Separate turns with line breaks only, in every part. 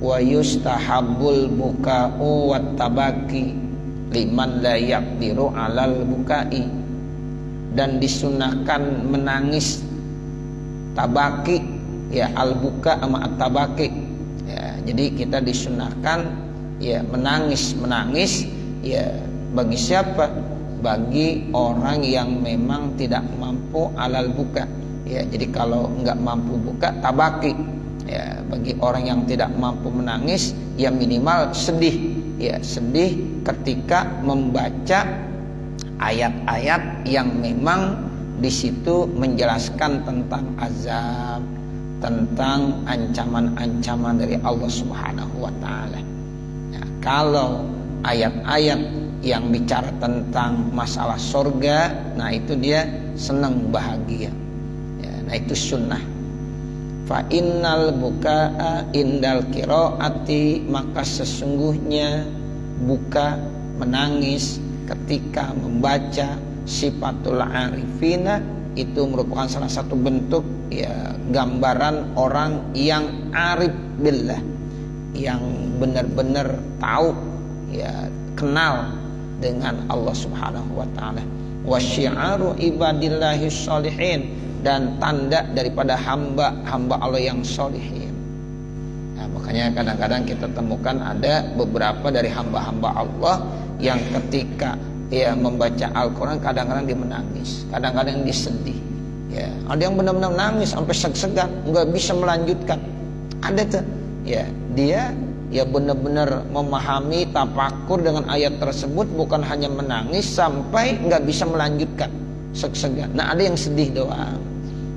wa yustahabbul buka'u wat tabaki liman la yaqdiru 'alal bukai, dan disunahkan menangis tabaki, ya al-buka sama at-tabaki. Ya, jadi kita disunahkan ya menangis ya bagi siapa? Bagi orang yang memang tidak mampu alal buka. Ya, jadi kalau nggak mampu buka tabaki. Ya, bagi orang yang tidak mampu menangis ya minimal sedih. Ya, sedih ketika membaca ayat-ayat yang memang di situ menjelaskan tentang azab, tentang ancaman-ancaman dari Allah Subhanahu wa taala. Ya, kalau ayat-ayat yang bicara tentang masalah surga, nah itu dia senang bahagia. Ya, nah itu sunnah. Fa innal bukaa indal qiraati, maka sesungguhnya buka menangis ketika membaca sifatul arifina itu merupakan salah satu bentuk ya gambaran orang yang arif billah, yang benar-benar tahu ya kenal dengan Allah Subhanahu wa taala. Wa syi'aru ibadillahis sholihin, dan tanda daripada hamba-hamba Allah yang sholihin. Nah, makanya kadang-kadang kita temukan ada beberapa dari hamba-hamba Allah yang ketika ya membaca Al-Quran kadang-kadang dia menangis, kadang-kadang dia sedih. Ya, ada yang benar-benar nangis sampai seg-segan, nggak bisa melanjutkan. Ada tuh, ya dia ya benar-benar memahami tafakur dengan ayat tersebut, bukan hanya menangis sampai nggak bisa melanjutkan, seg-segan. Nah, ada yang sedih doang.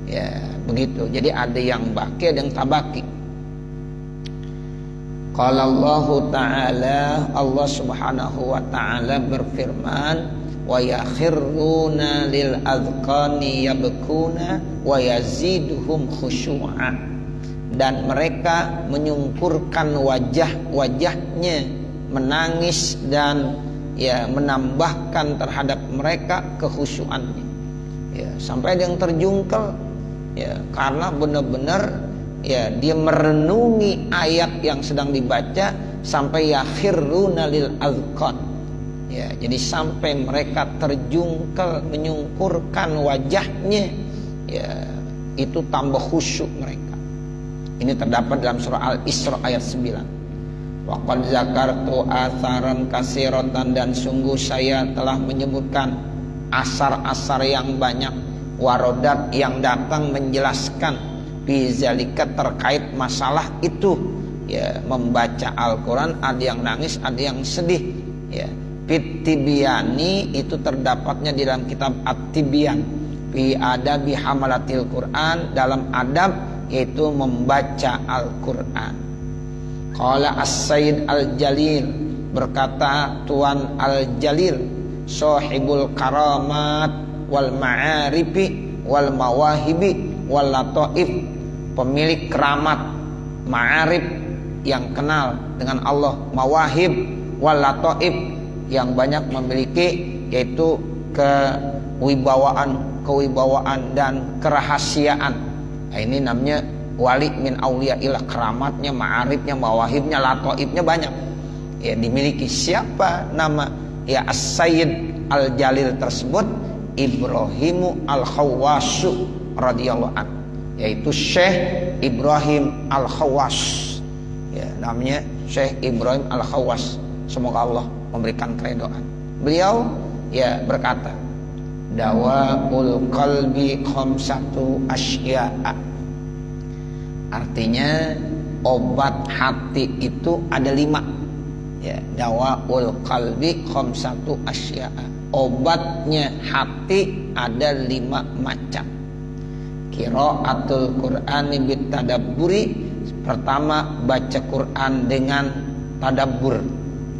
Ya, begitu. Jadi ada yang baki, ada yang tabaki. Qala Allah Ta'ala, Allah Subhanahu wa taala berfirman, wa yakhiruna lil adqani yabkuna wa yaziduhum khusyu'a, dan mereka menyungkurkan wajahnya menangis dan ya menambahkan terhadap mereka kekhusyuannya. Ya, sampai ada yang terjungkel ya karena benar-benar ya dia merenungi ayat yang sedang dibaca sampai yakhiruna lil azqan. Ya, jadi sampai mereka terjungkel menyungkurkan wajahnya, ya itu tambah khusyuk mereka. Ini terdapat dalam surah Al-Isra ayat 9. Wa qad zakartu atharan katsiratan, dan sungguh saya telah menyebutkan asar-asar yang banyak, warodat yang datang menjelaskan bizalika terkait masalah itu. Ya, membaca Al-Quran ada yang nangis, ada yang sedih. Ya, Fit-Tibyani itu terdapatnya di dalam kitab At-Tibyan fi adabi hamalatil Quran, dalam adab yaitu membaca Al-Quran. Qala As-Sayyid Al-Jalil, berkata Tuan Al-Jalil, sahibul karamat wal ma'arifi wal mawahibi wal lataif, pemilik keramat, ma'arif yang kenal dengan Allah, mawahib wal lataif yang banyak memiliki yaitu kewibawaan dan kerahasiaan. Nah, ini namanya wali min auliyaillah, keramatnya, ma'arifnya, mawahibnya, lataifnya banyak. Ya, dimiliki. Siapa nama ya As-Sayyid Al-Jalil tersebut? Ibrahimu Al-Khawwasu radhiyallahu anhu, yaitu Syekh Ibrahim Al-Khawwas. Ya, namanya Syekh Ibrahim Al-Khawwas. Semoga Allah memberikan keridhaan. Beliau ya berkata, dawaul qalbi khamsatu asya'a. Artinya obat hati itu ada 5. Ya, dawaul qalbi khamsatu asya'a. Obatnya hati ada 5 macam. Qiraatul Qur'ani bitadabburi. Pertama, baca Quran dengan tadabbur,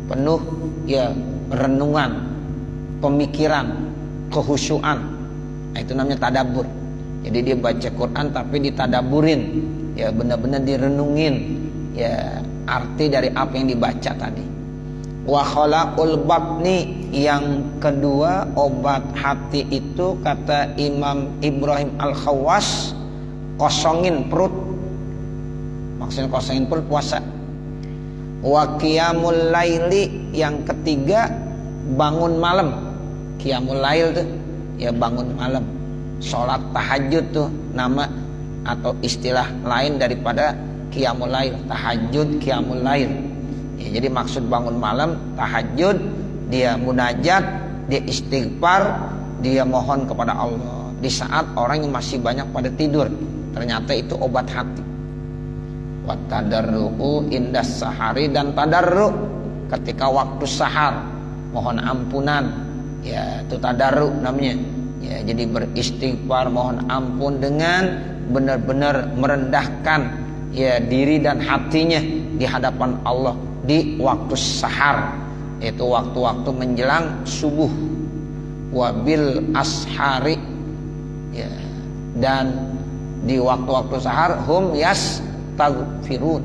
penuh ya renungan, pemikiran, kehusyuan. Nah, itu namanya tadabbur. Jadi dia baca Quran tapi ditadaburin, ya benar-benar direnungin ya arti dari apa yang dibaca tadi. Wa khalaqul batni, yang kedua obat hati itu kata Imam Ibrahim Al-Khawwas, kosongin perut. Maksudnya kosongin perut puasa. Wa qiyamul laili, yang ketiga bangun malam. Qiyamul lail tuh ya bangun malam. Salat tahajud tuh nama atau istilah lain daripada qiyamul lail. Tahajud, qiyamul lail. Ya, jadi maksud bangun malam, tahajud, dia munajat, dia istighfar, dia mohon kepada Allah di saat orang yang masih banyak pada tidur. Ternyata itu obat hati. Wa tadarru'u indas sahari, dan tadarru' ketika waktu sahar, mohon ampunan. Ya, itu tadarru' namanya. Ya, jadi beristighfar, mohon ampun dengan benar-benar merendahkan ya diri dan hatinya di hadapan Allah di waktu sahar, yaitu waktu-waktu menjelang subuh. Wabil ashari, ya, dan di waktu-waktu sahar hum yastaghfirun,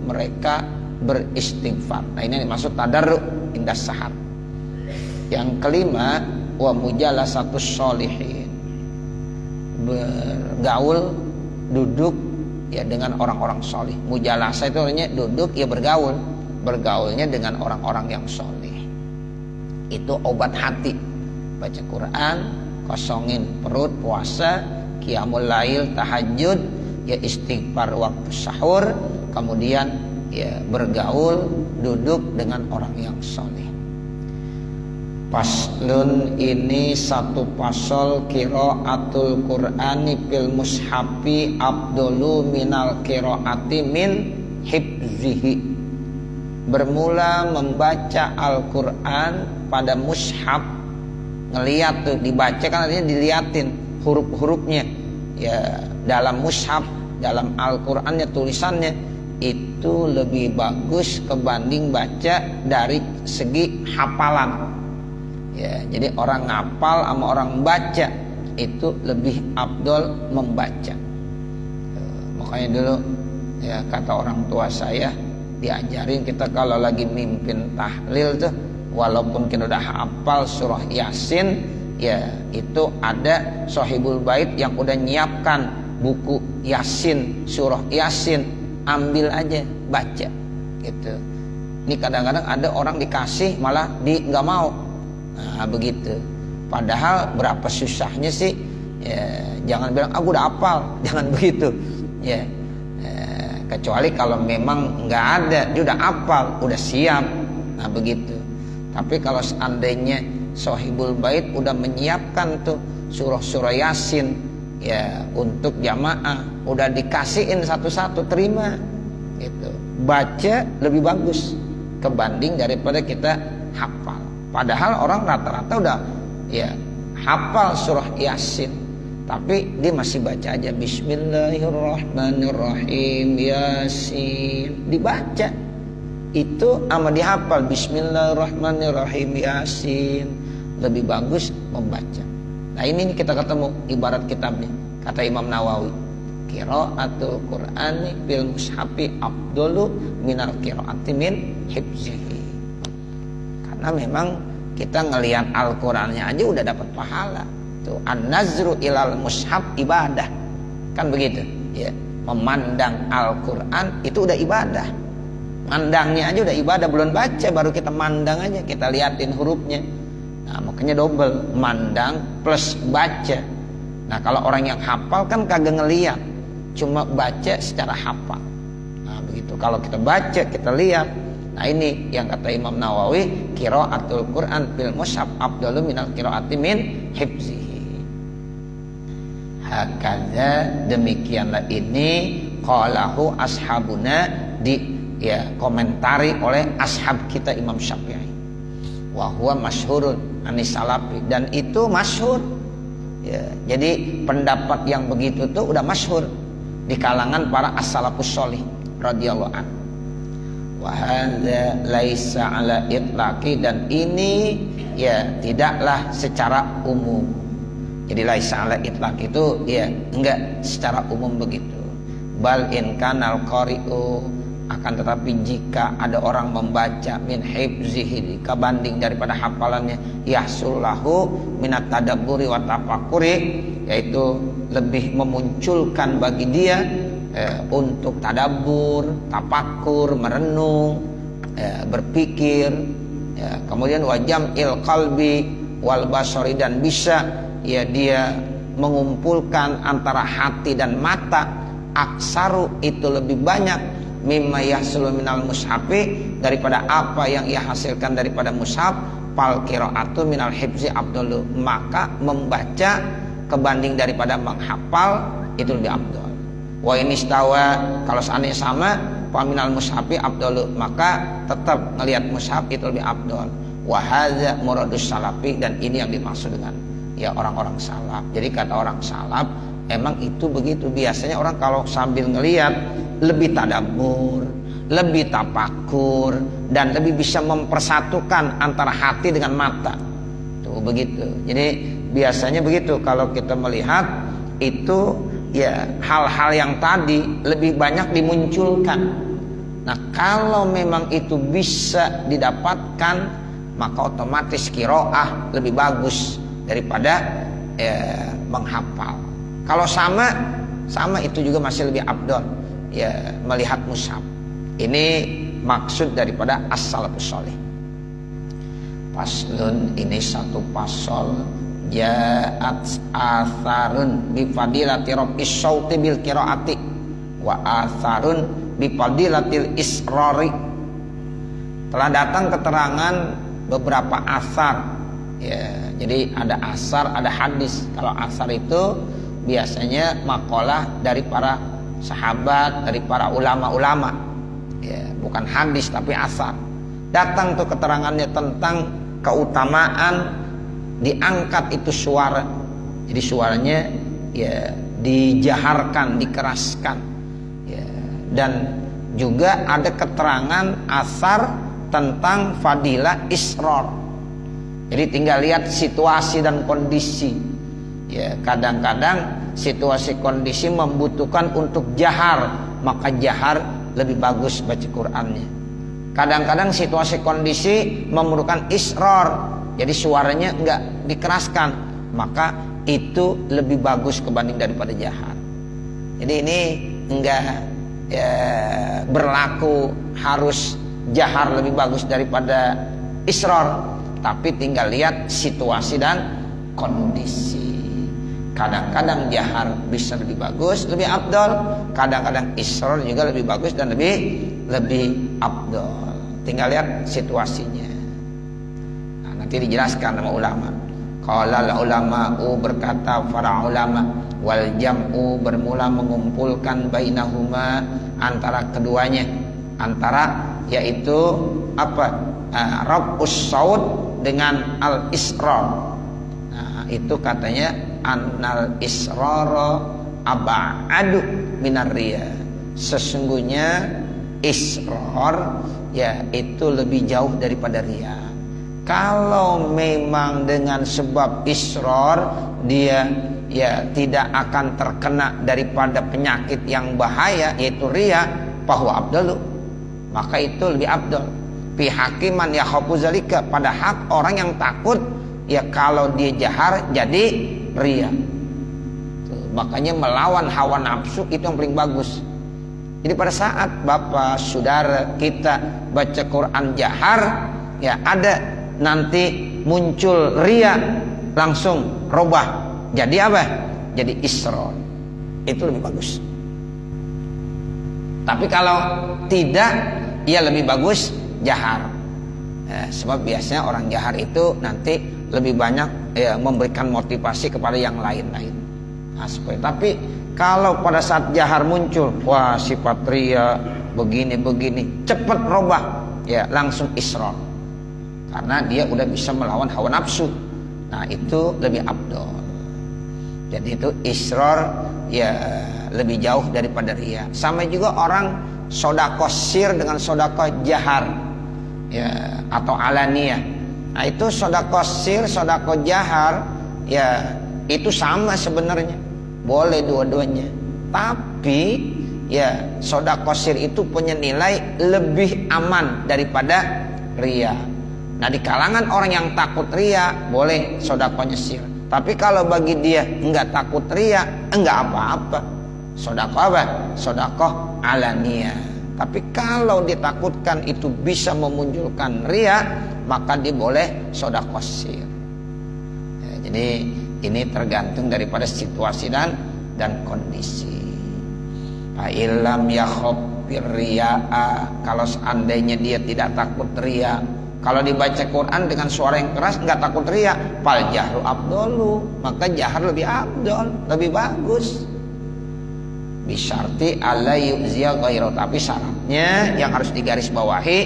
mereka beristighfar. Nah, ini dimaksud tadarru' indas sahar. Yang kelima, wa mujalasatus sholihin, bergaul, duduk ya dengan orang-orang solih. Mujalasa itu artinya duduk ya bergaul, bergaulnya dengan orang-orang yang solih. Itu obat hati. Baca Quran, kosongin perut, puasa, qiyamul lail, tahajud, ya istighfar waktu sahur, kemudian ya bergaul, duduk dengan orang yang solih. Paslun, ini satu pasal, qiraatul Qur'ani fil mushafi afdalu minal qiraati min hifzihi. Bermula membaca Al-Qur'an pada mushaf, ngeliat tuh, dibaca kan artinya diliatin huruf-hurufnya. Ya, dalam mushaf, dalam Al-Qur'annya tulisannya itu lebih bagus kebanding baca dari segi hafalan. Ya, jadi orang ngapal sama orang baca itu lebih afdol membaca. Makanya dulu ya kata orang tua saya, diajarin kita kalau lagi mimpin tahlil tuh, walaupun kita udah hafal surah Yasin, ya itu ada Sohibul Bait yang udah nyiapkan buku Yasin, surah Yasin, ambil aja baca gitu. Ini kadang-kadang ada orang dikasih malah nggak mau. Nah, begitu. Padahal berapa susahnya sih? Ya, jangan bilang aku udah hafal, jangan begitu. Ya, kecuali kalau memang nggak ada, dia udah hafal, udah siap. Nah, begitu. Tapi kalau seandainya Sohibul Bait udah menyiapkan tuh surah-surah Yasin ya untuk jamaah, udah dikasihin satu-satu, terima gitu. Baca lebih bagus kebanding daripada kita hafal. Padahal orang rata-rata udah ya hafal surah Yasin, tapi dia masih baca aja Bismillahirrahmanirrahim Yasin, dibaca itu sama dihafal Bismillahirrahmanirrahim Yasin, lebih bagus membaca. Nah, ini kita ketemu ibarat kitabnya, kata Imam Nawawi, qiraatul Qur'ani fil mushafi afdalu minal qiraati min hifzihi. Karena memang kita ngelihat Al-Qur'annya aja udah dapat pahala. Tuh, an-nazru ilal mushaf ibadah. Kan begitu, ya. Memandang Al-Qur'an itu udah ibadah. Mandangnya aja udah ibadah, belum baca baru kita mandang aja, kita liatin hurufnya. Nah, makanya double, mandang plus baca. Nah, kalau orang yang hafal kan kagak ngeliat, cuma baca secara hafal. Nah, begitu. Kalau kita baca, kita lihat. Nah, ini yang kata Imam Nawawi, qiraatul Qur'an fil mushaf afdalu minal qiraati min hifzihi. Hakadza, demikianlah ini qalahu ashabuna, ya komentari oleh ashab kita Imam Syafi'i. Wa huwa masyhurun anis salafi, dan itu masyhur. Ya, jadi pendapat yang begitu tuh udah masyhur di kalangan para as-salafus sholih radhiyallahu anhu. Wa hadza laisa ala itlaqi, dan ini ya tidaklah secara umum. Jadi laisa ala itlaq itu ya enggak secara umum begitu. Bal in kanal qari'u, akan tetapi jika ada orang membaca min hifzihi, kebanding daripada hafalannya, yahsullahu minat tadabburi wa tafakkuri, yaitu lebih memunculkan bagi dia untuk tadabbur, tafakur, merenung, berpikir, ya, kemudian wajam il qalbi wal basari, dan bisa ya dia mengumpulkan antara hati dan mata. Aksaru, itu lebih banyak, mimma yahsulu minal mushafi, daripada apa yang ia hasilkan daripada mushaf. Fal qiraatu minal hifzi afdalu, maka membaca kebanding daripada menghafal itu lebih afdal. Wa in istawa, kalau seandainya sama, fa minal mushafi afdalu, maka tetap ngelihat mushaf itu lebih afdal. Wa hadza muradus salafi, dan ini yang dimaksud dengan ya orang-orang salaf. Jadi kata orang salaf emang itu begitu. Biasanya orang kalau sambil ngelihat lebih tadabbur, lebih tafakur, dan lebih bisa mempersatukan antara hati dengan mata. Tuh begitu. Jadi biasanya begitu kalau kita melihat itu ya hal-hal yang tadi lebih banyak dimunculkan. Nah, kalau memang itu bisa didapatkan, maka otomatis qiraah lebih bagus daripada menghafal. Kalau sama itu juga masih lebih afdal ya melihat mushaf. Ini maksud daripada as-salafus shalih. Faslun, ini satu pasal. Ja'at atharun bi fadilati rabbis sauti bil qiraati wa atharun bi fadilatil israri. Telah datang keterangan beberapa asar ya. Jadi ada asar, ada hadis. Kalau asar itu biasanya makalah dari para sahabat, dari para ulama-ulama. Ya, bukan hadis tapi asar. Datang tuh keterangannya tentang keutamaan diangkat itu suara. Jadi suaranya ya dijaharkan, dikeraskan. Ya, dan juga ada keterangan asar tentang fadilah israr. Jadi tinggal lihat situasi dan kondisi. Ya, kadang-kadang situasi kondisi membutuhkan untuk jahar, maka jahar lebih bagus baca Qur'annya. Kadang-kadang situasi kondisi memerlukan israr, jadi suaranya enggak dikeraskan, maka itu lebih bagus kebanding daripada jahar. Jadi ini enggak berlaku harus jahar lebih bagus daripada israr, tapi tinggal lihat situasi dan kondisi. Kadang-kadang jahar bisa lebih bagus, lebih afdal. Kadang-kadang israr juga lebih bagus dan lebih afdal. Tinggal lihat situasinya. Nah, nanti dijelaskan sama ulama. Qala ulama'u, berkata para ulama, wal jam'u, bermula mengumpulkan bainahuma, antara keduanya, antara yaitu apa? Rabbus saud dengan al israr. Nah, itu katanya annal israra aba'adu minar riya. Sesungguhnya israr ya itu lebih jauh daripada riya. Kalau memang dengan sebab israr dia ya tidak akan terkena daripada penyakit yang bahaya yaitu riya, bahwa abdalu, maka itu lebih abdal. Fi hakiman ya khafu zalika, pada hak orang yang takut ya kalau dia jahar jadi riya. Makanya melawan hawa nafsu itu yang paling bagus. Jadi pada saat bapak saudara kita baca Quran jahar, ya ada nanti muncul riya, langsung robah jadi apa? Jadi israr. Itu lebih bagus. Tapi kalau tidak, ya lebih bagus jahar. Sebab biasanya orang jahar itu nanti lebih banyak ya, memberikan motivasi kepada yang lain-lain. Nah, tapi kalau pada saat jahar muncul, wah sifat riya begini-begini, cepat robah, ya langsung israr. Karena dia udah bisa melawan hawa nafsu. Nah itu lebih afdal. Jadi itu israr ya lebih jauh daripada riya. Sama juga orang sedekah sir dengan sedekah jahar ya, atau alaniyah. Nah itu sedekah sir, sedekah jahar ya itu sama sebenarnya, boleh dua-duanya. Tapi ya sedekah sir itu punya nilai lebih aman daripada riya. Nah di kalangan orang yang takut riya boleh sedekahnya sir. Tapi kalau bagi dia enggak takut riya, enggak apa-apa. Sedekah apa? Sedekah alaniyah. Tapi kalau ditakutkan itu bisa memunculkan riya, maka dia boleh sedekah sir. Ya, jadi ini tergantung daripada situasi dan kondisi. Fa illam yakhaf riya'a, kalau seandainya dia tidak takut riya, kalau dibaca Quran dengan suara yang keras nggak takut riya, fal jahru afdalu, maka jahar lebih afdal, lebih bagus. Bisyarti alla yu'ziya ghairu, tapi syaratnya yang harus digarisbawahi,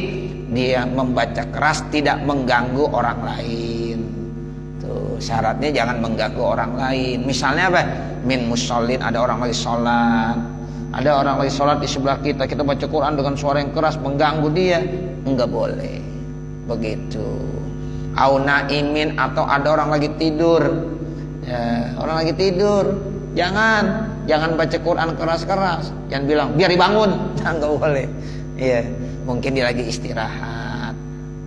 dia membaca keras tidak mengganggu orang lain. Tuh, syaratnya jangan mengganggu orang lain. Misalnya apa? Min musallin, ada orang lagi sholat, ada orang lagi sholat di sebelah kita, kita baca Quran dengan suara yang keras mengganggu dia, enggak boleh. Begitu. Au naimin, atau ada orang lagi tidur, ya, orang lagi tidur, jangan baca Quran keras-keras, jangan bilang biar dibangun, enggak boleh. Iya, mungkin dia lagi istirahat,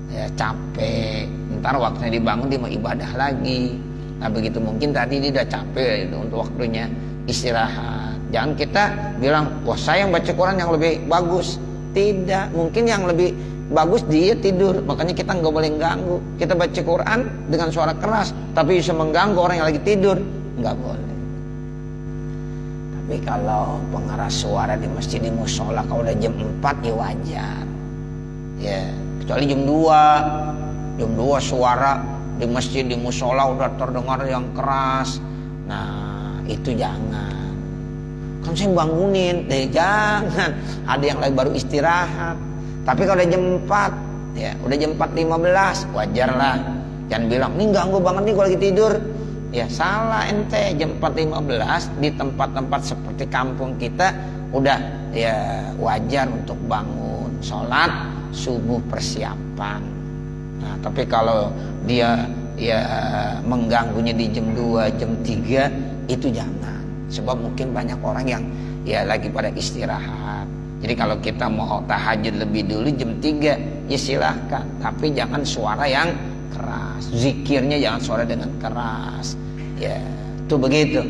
ya, capek, ntar waktunya dibangun dia mau ibadah lagi. Nah begitu, mungkin tadi dia udah capek itu untuk waktunya istirahat. Jangan kita bilang, wah saya yang baca Quran yang lebih bagus. Tidak, mungkin yang lebih bagus dia tidur, makanya kita nggak boleh ganggu. Kita baca Quran dengan suara keras, tapi bisa mengganggu orang yang lagi tidur, nggak boleh. Tapi kalau pengeras suara di masjid, di musola, kalau udah jam 4 ya wajar. Ya, kecuali jam 2 suara di masjid, di musola udah terdengar yang keras. Nah, itu jangan. Kan saya bangunin, jangan. Ada yang lagi baru istirahat. Tapi kalau udah jam 4, ya udah jam 4.15, wajar lah. Jangan bilang, ini ganggu banget nih gue lagi tidur. Ya salah ente, jam 4.15 di tempat-tempat seperti kampung kita udah ya wajar untuk bangun sholat subuh persiapan. Nah, tapi kalau dia ya mengganggunya di jam 2, jam 3, itu jangan. Sebab mungkin banyak orang yang ya lagi pada istirahat. Jadi kalau kita mau tahajud lebih dulu jam 3, ya silahkan. Tapi jangan suara yang keras. Zikirnya jangan suara dengan keras. Ya, itu begitu.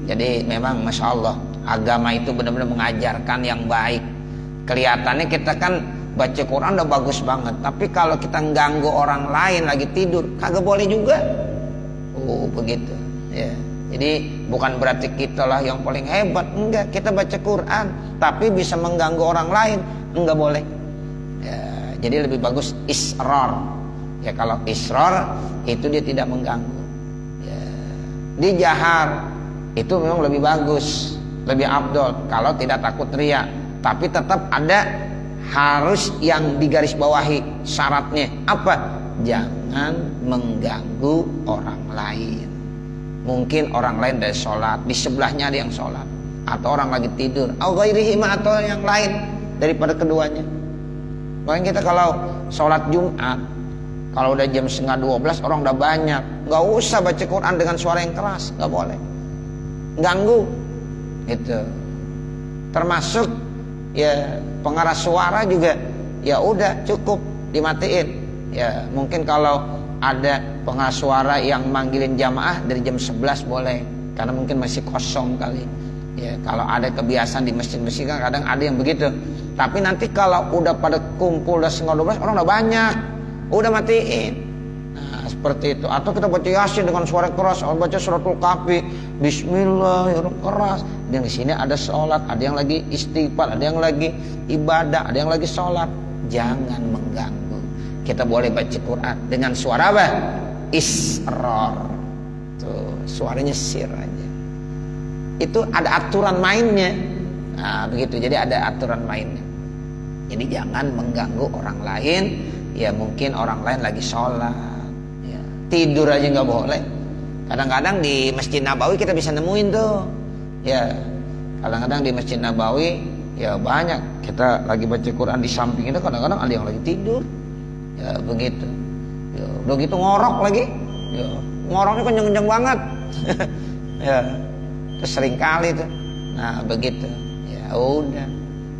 Jadi memang Masya Allah, agama itu benar-benar mengajarkan yang baik. Kelihatannya kita kan baca Quran udah bagus banget, tapi kalau kita ganggu orang lain lagi tidur, kagak boleh juga. Oh begitu. Ya. Jadi bukan berarti kita lah yang paling hebat, enggak. Kita baca Quran, tapi bisa mengganggu orang lain, enggak boleh. Ya, jadi lebih bagus israr. Ya kalau israr itu dia tidak mengganggu. Ya, di jahar itu memang lebih bagus, lebih afdol kalau tidak takut riya. Tapi tetap ada harus yang digarisbawahi syaratnya apa? Jangan mengganggu orang lain. Mungkin orang lain dari sholat, di sebelahnya ada yang sholat, atau orang lagi tidur, atau yang lain daripada keduanya. Makanya kita kalau sholat Jumat, kalau udah jam 11:30 orang udah banyak, nggak usah baca Quran dengan suara yang keras, nggak boleh, ganggu, gitu. Termasuk ya pengeras suara juga, ya udah cukup dimatiin. Ya mungkin kalau ada pengeras suara yang manggilin jamaah dari jam 11 boleh, karena mungkin masih kosong kali. Ya kalau ada kebiasaan di masjid-masjid kan kadang ada yang begitu. Tapi nanti kalau udah pada kumpul udah 11:30 orang udah banyak, udah matiin. Nah seperti itu. Atau kita baca Yasin dengan suara keras, atau baca suratul Kahfi, Bismillahirrahmanirrahim keras. Dan di sini ada sholat, ada yang lagi istighfar, ada yang lagi ibadah, ada yang lagi sholat. Jangan mengganggu. Kita boleh baca Quran dengan suara apa? Israr. Tuh, suaranya sir aja. Itu ada aturan mainnya. Nah, begitu. Jadi ada aturan mainnya. Jadi jangan mengganggu orang lain. Ya mungkin orang lain lagi sholat. Ya, tidur aja nggak boleh. Kadang-kadang di Masjid Nabawi kita bisa nemuin tuh. Ya, kadang-kadang di Masjid Nabawi ya banyak. Kita lagi baca Quran di samping itu kadang-kadang ada yang lagi tidur. Ya begitu. Ya, udah gitu ngorok lagi. Ya, ngoroknya kenceng-kenceng banget. Ya, itu sering kali tuh. Nah begitu. Ya udah,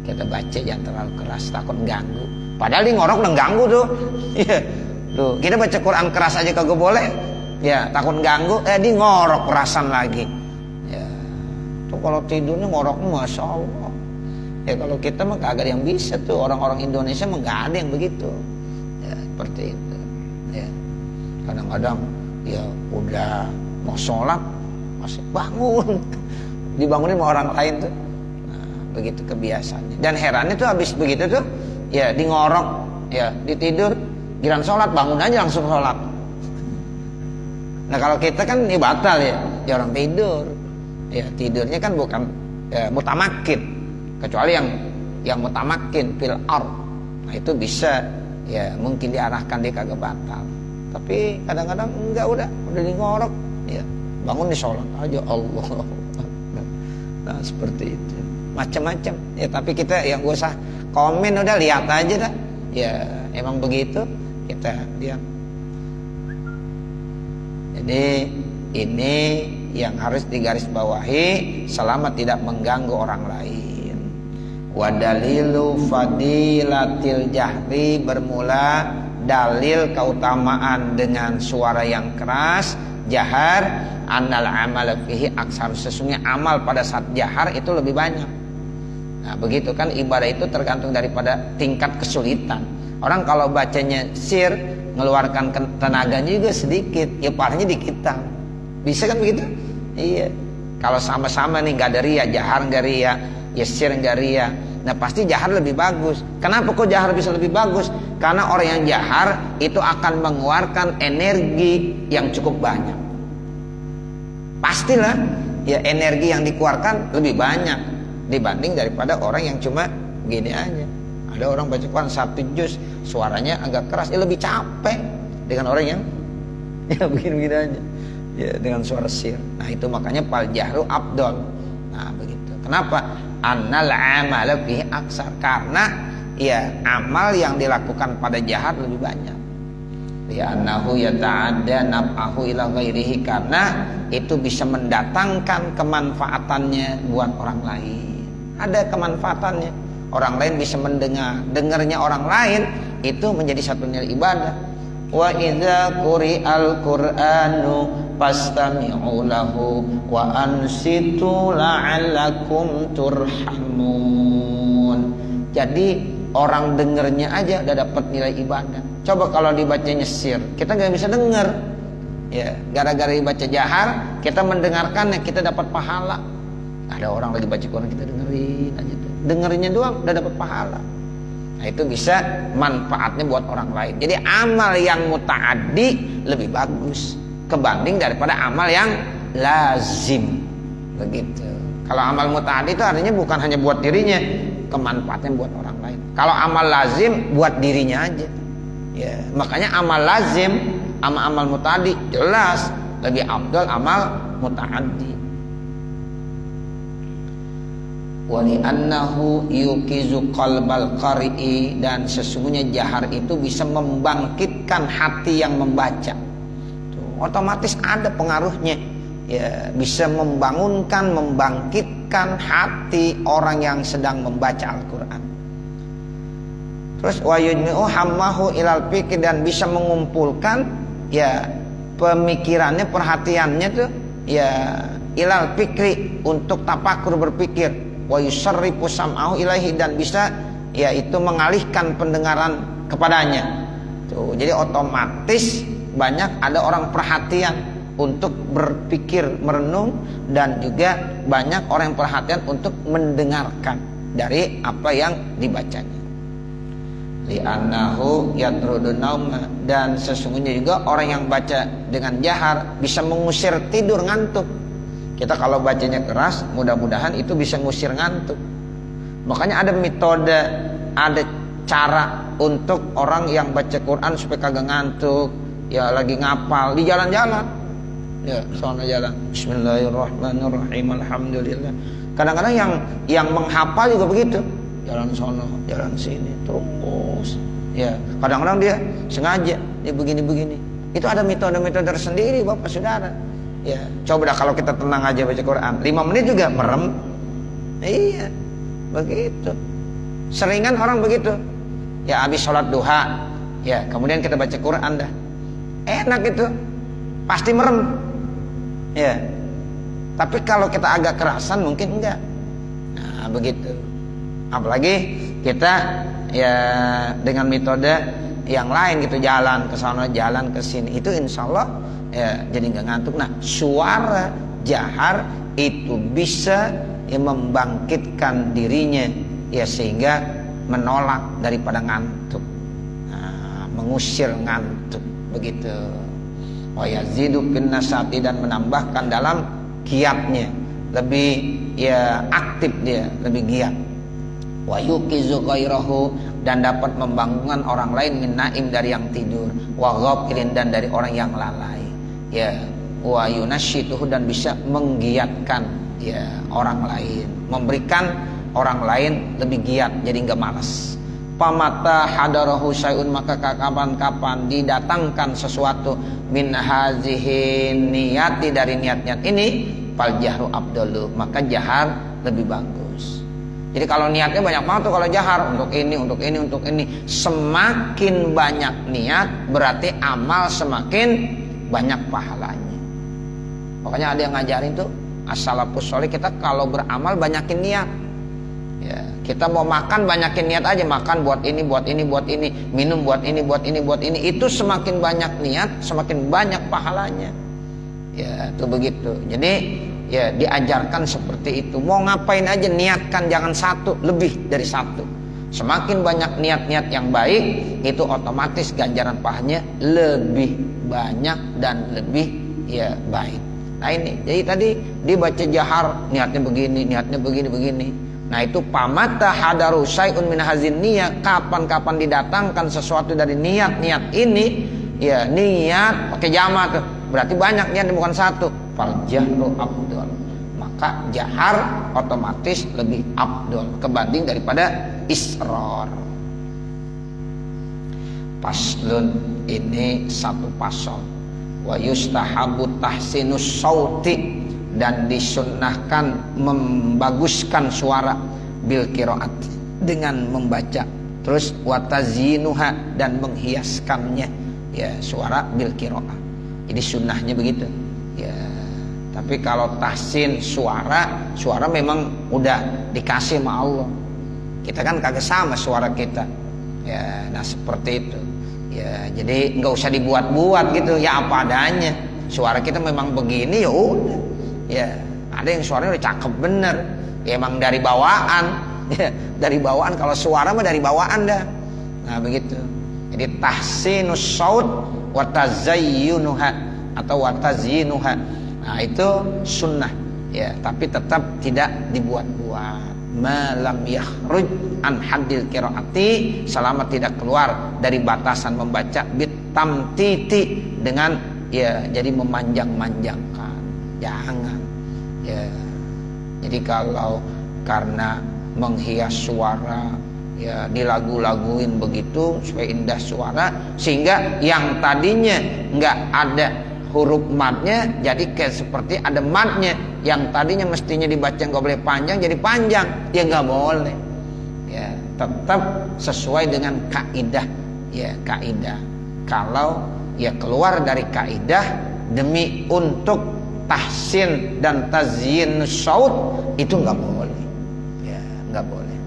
kita baca jangan terlalu keras, takut ganggu. Padahal di ngorok udah ganggu tuh. Ya, tuh kita baca Quran keras aja kagak boleh. Ya takut ganggu. Di ngorok kerasan lagi. Ya, tuh kalau tidurnya ngoroknya Masya Allah. Ya kalau kita mah gak ada yang bisa tuh, orang-orang Indonesia mah gak ada yang begitu. Ya seperti itu. Ya. Kadang-kadang ya udah mau sholat masih bangun, dibangunin sama orang lain tuh. Nah, begitu kebiasaannya. Dan herannya tuh habis begitu tuh, ya di ngorok, ya ditidur, giliran sholat bangun aja langsung sholat. Nah kalau kita kan ya batal ya orang tidur. Ya tidurnya kan bukan ya, mutamakin, kecuali yang mutamakin fil ard. Nah itu bisa ya mungkin diarahkan dia kagak batal. Tapi kadang-kadang enggak, udah di ngorok, ya bangun di sholat aja Allah. Nah seperti itu, macam-macam. Ya tapi kita yang gak usah komen, udah lihat aja dah. Ya emang begitu, kita diam. Jadi ini yang harus digarisbawahi selama tidak mengganggu orang lain. Wa dalilu fadilatil jahri, bermula dalil keutamaan dengan suara yang keras, jahar, annal amal fihi aksar, sesungguhnya amal pada saat jahar itu lebih banyak. Nah begitu kan, ibadah itu tergantung daripada tingkat kesulitan. Orang kalau bacanya sir, ngeluarkan tenaganya juga sedikit, ya parahnya dikitan. Bisa kan begitu? Iya. Kalau sama-sama nih gak ada ria, jahar gak ria, ya sir gak ria, nah pasti jahar lebih bagus. Kenapa kok jahar bisa lebih bagus? Karena orang yang jahar itu akan mengeluarkan energi yang cukup banyak. Pastilah ya energi yang dikeluarkan lebih banyak dibanding daripada orang yang cuma gini aja. Ada orang baca Quran 1 juz suaranya agak keras, ya lebih capek dengan orang yang ya begini-begini aja ya dengan suara sir. Nah itu makanya fal jahru afdal. Nah begitu. Kenapa? Annal amal fihi aksar, karena ya amal yang dilakukan pada jahar lebih banyak. Li'annahu yata'adda naf'ahu ila ghairihi, karena itu bisa mendatangkan kemanfaatannya buat orang lain. Ada kemanfaatannya. Orang lain bisa mendengar, dengarnya orang lain itu menjadi satu nilai ibadah. Wa idza quri'al qur'anu fastami'u lahu wa ansitu la'allakum turhamun. Jadi orang dengernya aja udah dapat nilai ibadah. Coba kalau dibacanya sir, kita nggak bisa dengar. Ya, gara-gara dibaca jahar, kita mendengarkannya, kita dapat pahala. Ada orang lagi baca Quran, kita dengerin aja tuh. Dengerinnya doang udah dapat pahala. Nah itu bisa manfaatnya buat orang lain. Jadi amal yang muta'addi lebih bagus kebanding daripada amal yang lazim. Begitu. Kalau amal muta'addi itu artinya bukan hanya buat dirinya, kemanfaatnya buat orang lain. Kalau amal lazim buat dirinya aja. Ya, makanya amal lazim sama amal muta'addi jelas lebih afdal amal muta'addi. Wali annahu yukizu qalbal qari'i, dan sesungguhnya jahar itu bisa membangkitkan hati yang membaca. Tuh, otomatis ada pengaruhnya. Ya, bisa membangunkan, membangkitkan hati orang yang sedang membaca Al-Qur'an. Terus wa yudmi'u hammahu ilal fikr, dan bisa mengumpulkan ya pemikirannya, perhatiannya tuh ya ilal fikri, untuk tafakur, berpikir. Wa yusarrifu sam'ahu ilaihi, dan bisa yaitu mengalihkan pendengaran kepadanya. Tuh, jadi otomatis banyak ada orang perhatian untuk berpikir, merenung, dan juga banyak orang yang perhatian untuk mendengarkan dari apa yang dibacanya. Li'annahu yatrudun nauma, dan sesungguhnya juga orang yang baca dengan jahar bisa mengusir tidur, ngantuk. Kita kalau bacanya keras, mudah-mudahan itu bisa ngusir ngantuk. Makanya ada metode, ada cara untuk orang yang baca Quran supaya kagak ngantuk. Ya lagi ngapal di jalan-jalan, ya soalnya jalan Bismillahirrahmanirrahim, alhamdulillah. Kadang-kadang yang menghafal juga begitu, jalan sono, jalan sini terus. Ya kadang-kadang dia sengaja dia begini-begini. Itu ada metode-metode tersendiri, Bapak Saudara. Ya, coba dah kalau kita tenang aja baca Quran 5 menit juga merem. Iya, begitu. Seringan orang begitu. Ya habis sholat duha, ya kemudian kita baca Quran dah. Enak itu, pasti merem. Ya. Tapi kalau kita agak kerasan mungkin enggak. Nah begitu. Apalagi kita ya dengan metode yang lain gitu, jalan ke sana, jalan ke sini, itu insya Allah ya jadi nggak ngantuk. Nah, suara jahar itu bisa ya membangkitkan dirinya ya sehingga menolak daripada ngantuk, mengusir ngantuk begitu. Wa yazidu bin nasati, dan menambahkan dalam giatnya, lebih ya aktif dia, lebih giat. Wa yuqizu ghairahu, dan dapat membangunkan orang lain min naim, dari yang tidur, wa ghafilin, dan dari orang yang lalai ya, wa yunasyituhu, dan bisa menggiatkan ya orang lain, memberikan orang lain lebih giat jadi enggak malas. Pamata hadarahu syai'un, maka kapan-kapan didatangkan sesuatu min hazihin niyati, dari niat-niat ini, fal jahru afdalu, maka jahar lebih bagus. Jadi kalau niatnya banyak banget tuh kalau jahar, untuk ini, untuk ini, untuk ini, semakin banyak niat berarti amal semakin banyak pahalanya. Makanya ada yang ngajarin tuh as-salafus sholih, kita kalau beramal banyakin niat. Ya, kita mau makan banyakin niat aja, makan buat ini, buat ini, buat ini, minum buat ini, buat ini, buat ini. Itu semakin banyak niat, semakin banyak pahalanya. Ya, itu begitu. Jadi ya diajarkan seperti itu. Mau ngapain aja niatkan, jangan satu, lebih dari satu. Semakin banyak niat-niat yang baik, itu otomatis ganjaran pahalanya lebih banyak dan lebih ya baik. Nah ini, jadi tadi dibaca jahar, niatnya begini, niatnya begini. Nah itu pamata hadaru syai'un min hazin niyat, kapan-kapan didatangkan sesuatu dari niat-niat ini, ya niat pakai jama tuh, berarti banyak niat, bukan satu. Fal jahru afdal, maka jahar otomatis lebih afdal kebanding daripada israr. Paslun, ini satu pasal. Wa yustahabu tahsinus sauti, dan disunnahkan membaguskan suara bil qiraat, dengan membaca. Terus watazinuha, dan menghiaskannya ya suara bil qiraat. Jadi sunnahnya begitu ya. Tapi kalau tahsin suara memang udah dikasih sama Allah. Kita kan kagak sama suara kita ya. Nah seperti itu ya, jadi nggak usah dibuat-buat gitu ya, apa adanya. Suara kita memang begini ya udah. Ya, ada yang suaranya udah cakep bener, ya emang dari bawaan, ya, dari bawaan. Kalau suara mah dari bawaan dah. Nah begitu. Jadi tahsinus saut wa tazayyunuha atau wa tazyinuha. Nah itu sunnah, ya. Tapi tetap tidak dibuat-buat. Malam yakhruj an haddil qiraati, selama tidak keluar dari batasan membaca, bitamtiti, dengan ya jadi memanjang-manjangkan. Jangan ya. Jadi kalau karena menghias suara ya, dilagu-laguin begitu supaya indah suara, sehingga yang tadinya nggak ada huruf madnya jadi kayak seperti ada madnya. Yang tadinya mestinya dibaca nggak boleh panjang jadi panjang, ya nggak boleh ya. Tetap sesuai dengan kaidah ya, kaidah. Kalau ya keluar dari kaidah demi untuk tahsin dan tazyin saut, itu nggak boleh ya, nggak boleh.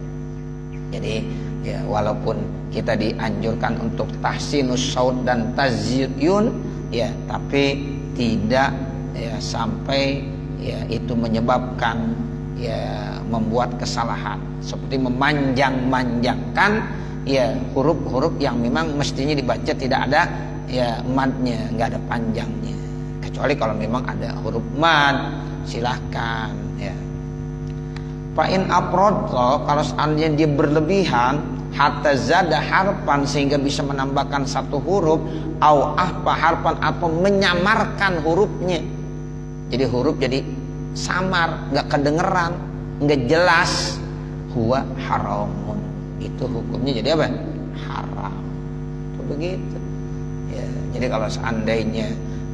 Jadi ya walaupun kita dianjurkan untuk tahsinus saut dan tazyun ya, tapi tidak ya sampai ya itu menyebabkan ya membuat kesalahan, seperti memanjang-manjangkan ya huruf-huruf yang memang mestinya dibaca tidak ada ya madnya, nggak ada panjangnya. Kecuali kalau memang ada huruf mad, silahkan ya. Fa'in afrodho, kalau seandainya dia berlebihan, hatta zada harfan, sehingga bisa menambahkan satu huruf, au ahfa harfan, atau menyamarkan hurufnya. Jadi huruf jadi samar, nggak kedengeran, nggak jelas, huwa haramun. Itu hukumnya jadi apa? Haram. Itu begitu. Ya, jadi kalau seandainya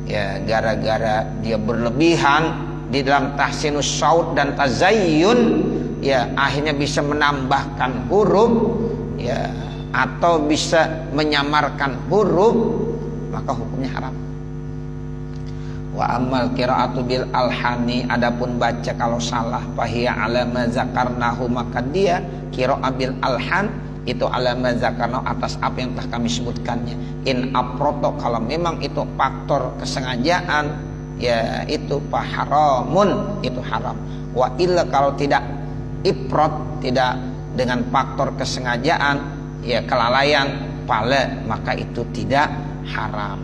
ya gara-gara dia berlebihan di dalam tahsinus saut dan tazayyun ya, akhirnya bisa menambahkan huruf ya, atau bisa menyamarkan huruf, maka hukumnya haram. Wa amal qiraatu bil alhani, adapun baca kalau salah, fahiya ala ma zakarnahu, maka dia qiraah bil alhan itu ala ma zakarnahu, atas apa yang telah kami sebutkannya. In aproto, kalau memang itu faktor kesengajaan, ya itu haramun, itu haram. Wa illa, kalau tidak iprot, tidak dengan faktor kesengajaan, ya kelalaian, pala, maka itu tidak haram.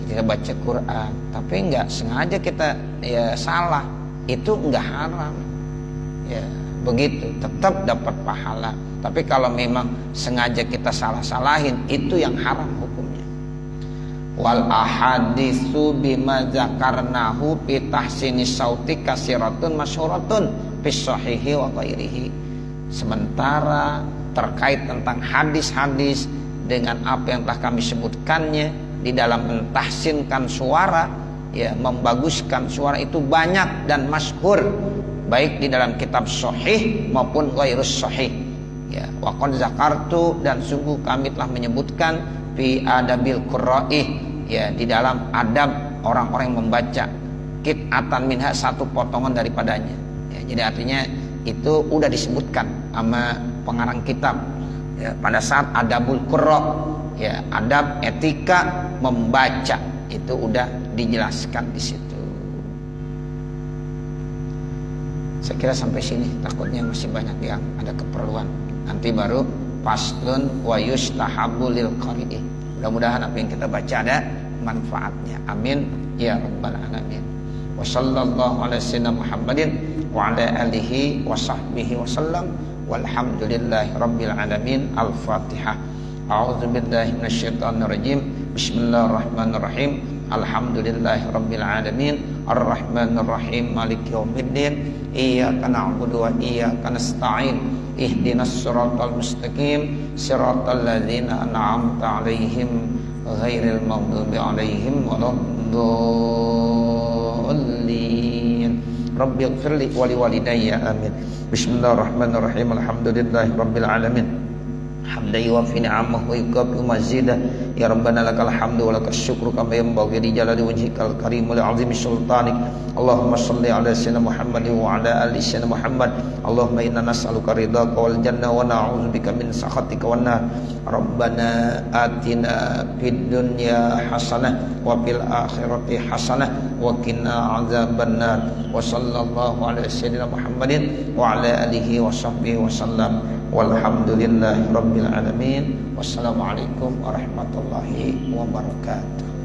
Kita baca Quran tapi nggak sengaja kita ya salah, itu nggak haram, ya begitu, tetap dapat pahala. Tapi kalau memang sengaja kita salah-salahin, itu yang haram hukumnya. Wal ahaditsu bima zakarnahu fi tahsini sauti kasiratun masyhuratun fi sahihi wa ghairihi. Sementara terkait tentang hadis-hadis dengan apa yang telah kami sebutkannya di dalam mentahsinkan suara, ya membaguskan suara, itu banyak dan masyhur, baik di dalam kitab sahih maupun ghairus sahih. Ya, wa qad zakartu, dan sungguh kami telah menyebutkan fi adabil qurra'i, ya di dalam adab orang-orang yang membaca, qit'atan minha, satu potongan daripadanya. Ya, jadi artinya itu udah disebutkan sama pengarang kitab, ya, pada saat adabul qurra, ya adab etika membaca, itu udah dijelaskan di situ. Saya kira sampai sini, takutnya masih banyak yang ada keperluan. Nanti baru faslun wa yustahabbu lil qari'i. Mudah-mudahan apa yang kita baca ada manfaatnya. Amin ya rabbal alamin. Wa sallallahu ala sayyidina Muhammadin wa ala alihi wa sahbihi wa sallam. Walhamdulillahi rabbil alamin. Al-Fatihah. A'udzu billahi minasyaitonir rajim. Bismillahirrahmanirrahim. Alhamdulillahi rabbil alamin. Arrahmanir rahim. Maliki yaumiddin. Iyyaka na'budu wa iyyaka nasta'in. Ihdinas siratal mustaqim. Siratal ladzina an'amta 'alaihim ghairil maghdubi 'alaihim waladdallin. Rabbighfirli wa liwalidayya. Amin. Bismillahirrahmanirrahim. Alhamdulillahi rabbil alamin. Hamdan yuwafi ni'amahu wa yukafi mazidah. Ya Rabbana lakal hamdu wa lakas syukru kama yanbaghi li jalali wajhikal karim wa li 'azimi sultanik. Allahumma shalli ala sayyidina Muhammad wa ala ali sayyidina Muhammad. Allahumma inna nas'aluka ridhaka wal jannah wa na'udzubika min sakhatika wan nar. Rabbana atina fid dunya hasanah wa fil akhirati hasanah wa qina adzabannar. Wa sallallahu ala sayyidina Muhammadin wa ala alihi wa sahbihi wa sallam. Walhamdulillahi rabbil alamin. Wassalamualaikum warahmatullahi wabarakatuh.